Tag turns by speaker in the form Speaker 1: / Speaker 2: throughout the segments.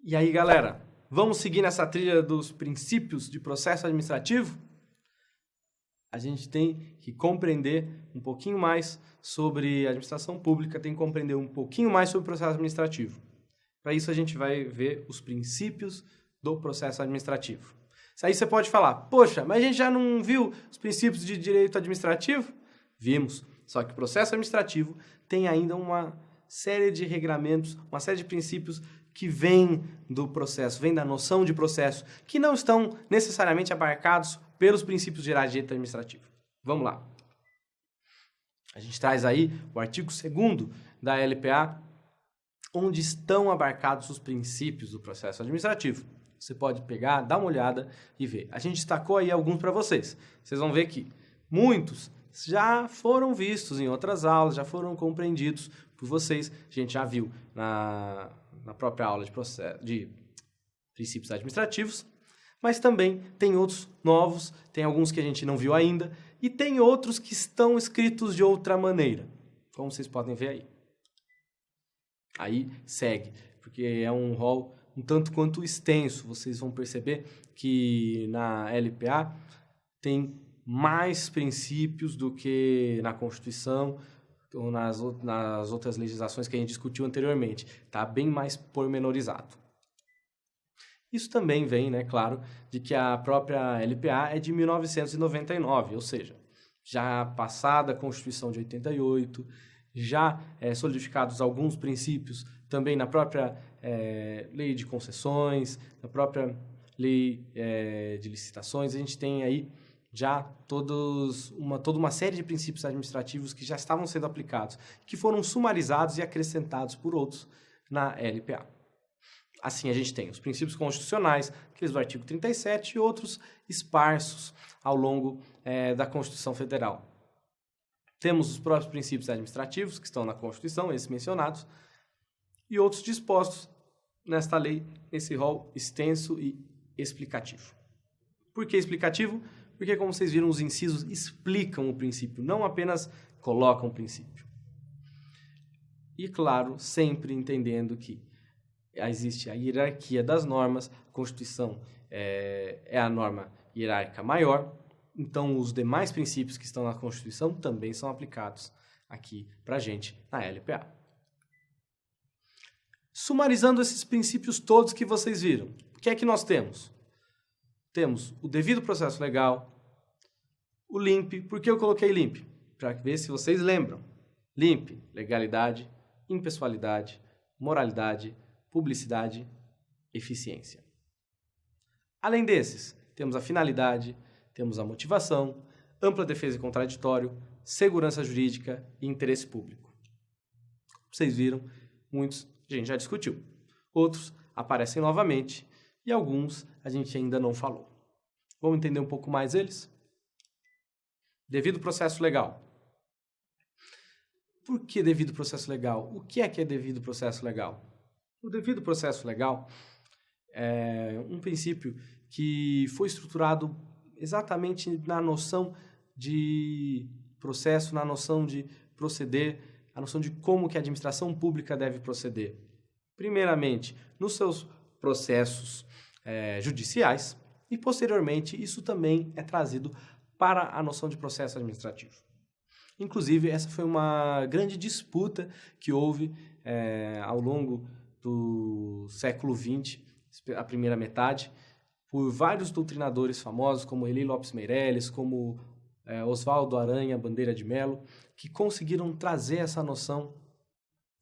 Speaker 1: E aí, galera, vamos seguir nessa trilha dos princípios de processo administrativo? A gente tem que compreender um pouquinho mais sobre administração pública, tem que compreender um pouquinho mais sobre o processo administrativo. Para isso, a gente vai ver os princípios do processo administrativo. Aí você pode falar, poxa, mas a gente já não viu os princípios de direito administrativo? Vimos, só que o processo administrativo tem ainda uma série de regramentos, uma série de princípios que vêm do processo, vêm da noção de processo, que não estão necessariamente abarcados pelos princípios gerais de direito administrativo. Vamos lá. A gente traz aí o artigo 2º da LPA, onde estão abarcados os princípios do processo administrativo. Você pode pegar, dar uma olhada e ver. A gente destacou aí alguns para vocês. Vocês vão ver que muitos já foram vistos em outras aulas, já foram compreendidos por vocês. A gente já viu na própria aula de princípios administrativos, mas também tem outros novos, tem alguns que a gente não viu ainda, e tem outros que estão escritos de outra maneira, como vocês podem ver aí. Aí segue, porque é um rol um tanto quanto extenso. Vocês vão perceber que na LPA tem mais princípios do que na Constituição ou nas outras legislações que a gente discutiu anteriormente. Está bem mais pormenorizado. Isso também vem, né, claro, de que a própria LPA é de 1999, ou seja, já passada a Constituição de 88, já solidificados alguns princípios também na própria lei de concessões, na própria lei de licitações. A gente tem aí já toda uma série de princípios administrativos que já estavam sendo aplicados, que foram sumarizados e acrescentados por outros na LPA. Assim, a gente tem os princípios constitucionais, aqueles do artigo 37, e outros esparsos ao longo da Constituição Federal. Temos os próprios princípios administrativos, que estão na Constituição, esses mencionados, e outros dispostos nesta lei, nesse rol extenso e explicativo. Por que explicativo? Porque, como vocês viram, os incisos explicam o princípio, não apenas colocam o princípio. E, claro, sempre entendendo que existe a hierarquia das normas, a Constituição é a norma hierárquica maior, então os demais princípios que estão na Constituição também são aplicados aqui para a gente na LPA. Sumarizando esses princípios todos que vocês viram, o que é que nós temos? Temos o devido processo legal, o LIMP. Por que eu coloquei LIMP? Para ver se vocês lembram. LIMP, legalidade, impessoalidade, moralidade, publicidade, eficiência. Além desses, temos a finalidade, temos a motivação, ampla defesa e contraditório, segurança jurídica e interesse público. Vocês viram, muitos a gente já discutiu. Outros aparecem novamente e alguns a gente ainda não falou. Vamos entender um pouco mais eles? Devido processo legal. Por que devido processo legal? O que é devido processo legal? O devido processo legal é um princípio que foi estruturado exatamente na noção de processo, na noção de proceder, a noção de como que a administração pública deve proceder. Primeiramente, nos seus processos judiciais e, posteriormente, isso também é trazido para a noção de processo administrativo. Inclusive, essa foi uma grande disputa que houve ao longo do século XX, a primeira metade, por vários doutrinadores famosos, como Eli Lopes Meireles, como Oswaldo Aranha Bandeira de Mello, que conseguiram trazer essa noção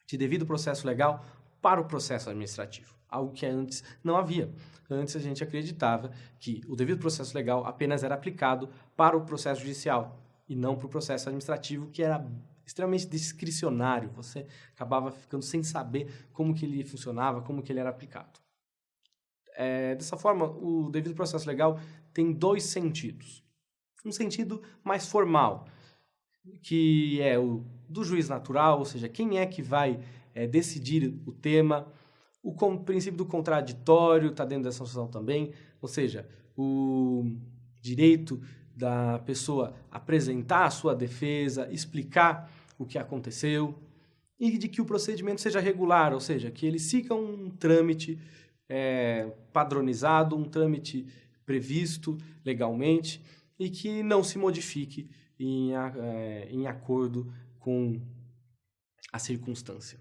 Speaker 1: de devido processo legal para o processo administrativo, algo que antes não havia. Antes a gente acreditava que o devido processo legal apenas era aplicado para o processo judicial e não para o processo administrativo, que era extremamente discricionário. Você acabava ficando sem saber como que ele funcionava, como que ele era aplicado. Dessa forma, o devido processo legal tem dois sentidos. Um sentido mais formal, que é o do juiz natural, ou seja, quem é que vai decidir o tema. O princípio do contraditório está dentro dessa noção também, ou seja, o direito da pessoa apresentar a sua defesa, explicar o que aconteceu, e de que o procedimento seja regular, ou seja, que ele siga um trâmite padronizado, um trâmite previsto legalmente e que não se modifique em acordo com a circunstância.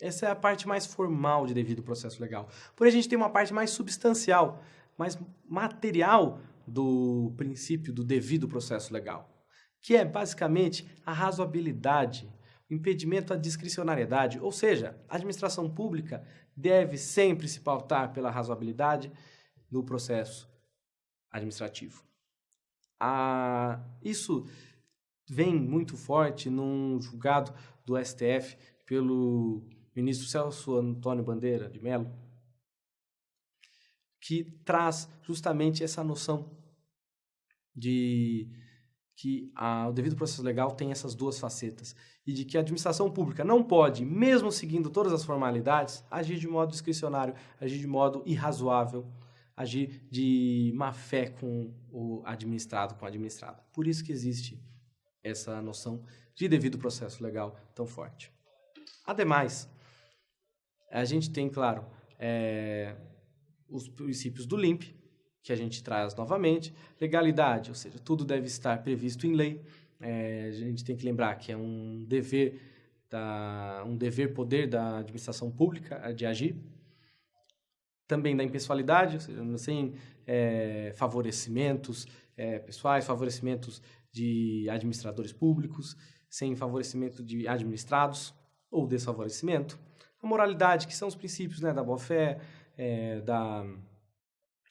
Speaker 1: Essa é a parte mais formal de devido processo legal. Porém, a gente tem uma parte mais substancial, mais material do princípio do devido processo legal, que é basicamente a razoabilidade, o impedimento à discricionariedade, ou seja, a administração pública deve sempre se pautar pela razoabilidade no processo administrativo. Isso vem muito forte num julgado do STF pelo ministro Celso Antônio Bandeira de Mello, que traz justamente essa noção de que o devido processo legal tem essas duas facetas e de que a administração pública não pode, mesmo seguindo todas as formalidades, agir de modo discricionário, agir de modo irrazoável, agir de má fé com o administrado, com a administrada. Por isso que existe essa noção de devido processo legal tão forte. Ademais, a gente tem, claro, os princípios do LIMP, que a gente traz novamente, legalidade, ou seja, tudo deve estar previsto em lei. A gente tem que lembrar que é um dever-poder da administração pública de agir. Também da impessoalidade, ou seja, sem favorecimentos pessoais, favorecimentos de administradores públicos, sem favorecimento de administrados ou desfavorecimento. A moralidade, que são os princípios, né, da boa-fé, da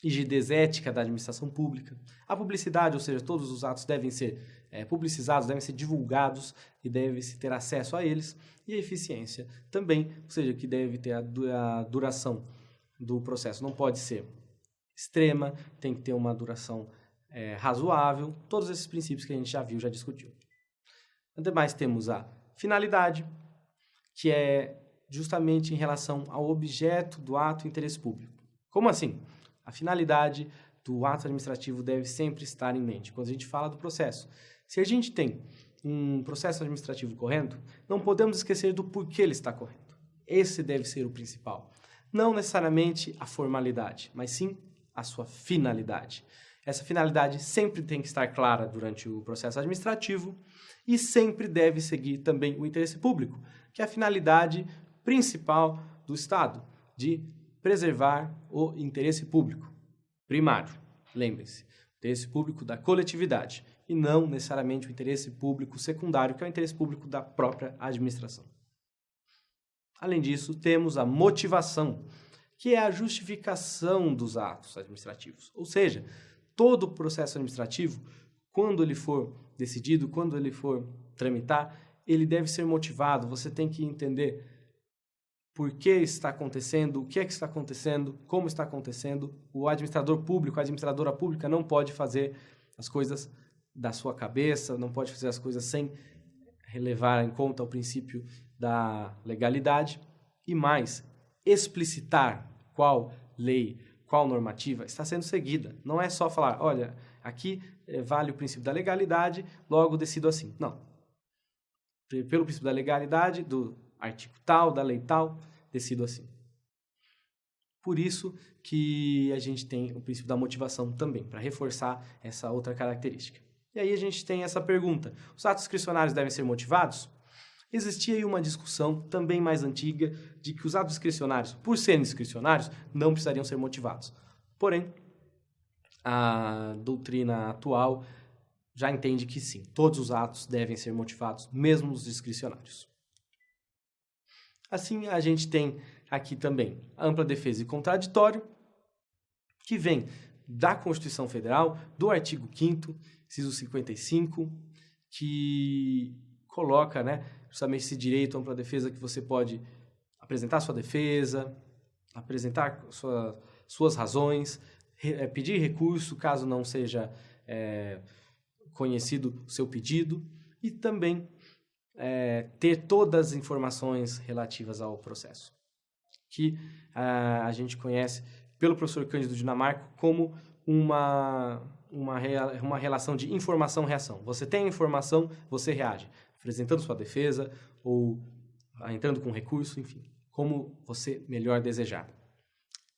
Speaker 1: rigidez ética da administração pública. A publicidade, ou seja, todos os atos devem ser publicizados, devem ser divulgados e deve-se ter acesso a eles. E a eficiência também, ou seja, que deve ter a duração do processo. Não pode ser extrema, tem que ter uma duração razoável. Todos esses princípios que a gente já viu, já discutiu. Ademais, temos a finalidade, que é justamente em relação ao objeto do ato e interesse público. Como assim? A finalidade do ato administrativo deve sempre estar em mente quando a gente fala do processo. Se a gente tem um processo administrativo correndo, não podemos esquecer do porquê ele está correndo. Esse deve ser o principal. Não necessariamente a formalidade, mas sim a sua finalidade. Essa finalidade sempre tem que estar clara durante o processo administrativo e sempre deve seguir também o interesse público, que é a finalidade principal do Estado, de preservar o interesse público primário. Lembrem-se, o interesse público da coletividade e não necessariamente o interesse público secundário, que é o interesse público da própria administração. Além disso, temos a motivação, que é a justificação dos atos administrativos. Ou seja, todo o processo administrativo, quando ele for decidido, quando ele for tramitar, ele deve ser motivado. Você tem que entender por que está acontecendo, o que é que está acontecendo, como está acontecendo. O administrador público, a administradora pública não pode fazer as coisas da sua cabeça, não pode fazer as coisas sem levar em conta o princípio da legalidade e mais, explicitar qual lei, qual normativa está sendo seguida. Não é só falar, olha, aqui vale o princípio da legalidade, logo decido assim. Não. Pelo princípio da legalidade, do artigo tal, da lei tal, decido assim. Por isso que a gente tem o princípio da motivação também, para reforçar essa outra característica. E aí a gente tem essa pergunta, os atos discricionários devem ser motivados? Existia aí uma discussão, também mais antiga, de que os atos discricionários, por serem discricionários, não precisariam ser motivados. Porém, a doutrina atual já entende que sim, todos os atos devem ser motivados, mesmo os discricionários. Assim, a gente tem aqui também a ampla defesa e contraditório, que vem da Constituição Federal, do artigo 5º, inciso 55, que coloca, justamente esse direito à ampla defesa, que você pode apresentar sua defesa, apresentar suas razões, pedir recurso caso não seja conhecido o seu pedido e também ter todas as informações relativas ao processo, que a gente conhece pelo professor Cândido Dinamarco como uma relação de informação-reação. Você tem a informação, você reage, apresentando sua defesa ou entrando com recurso, enfim, como você melhor desejar.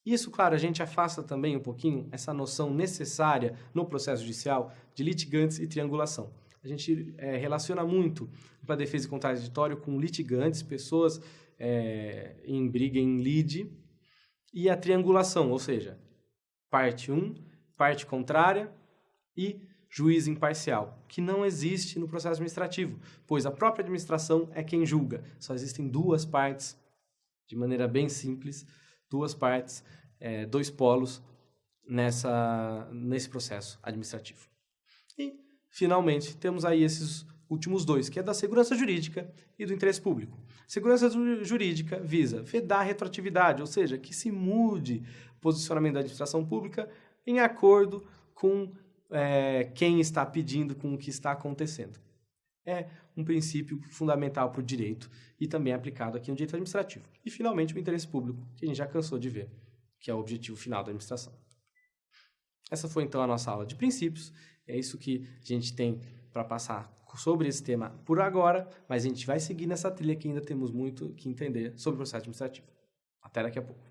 Speaker 1: Isso, claro, a gente afasta também um pouquinho essa noção necessária no processo judicial de litigantes e triangulação. A gente relaciona muito para defesa e contraditório com litigantes, pessoas em briga em lide, e a triangulação, ou seja, parte 1, parte contrária e juiz imparcial, que não existe no processo administrativo, pois a própria administração é quem julga. Só existem duas partes, de maneira bem simples, duas partes, dois polos nesse processo administrativo. E, finalmente, temos aí esses últimos dois, que é da segurança jurídica e do interesse público. Segurança jurídica visa vedar a retroatividade, ou seja, que se mude o posicionamento da administração pública em acordo com quem está pedindo, com o que está acontecendo. É um princípio fundamental para o direito e também aplicado aqui no direito administrativo. E, finalmente, o interesse público, que a gente já cansou de ver, que é o objetivo final da administração. Essa foi, então, a nossa aula de princípios. É isso que a gente tem para passar sobre esse tema por agora, mas a gente vai seguir nessa trilha que ainda temos muito que entender sobre o processo administrativo. Até daqui a pouco.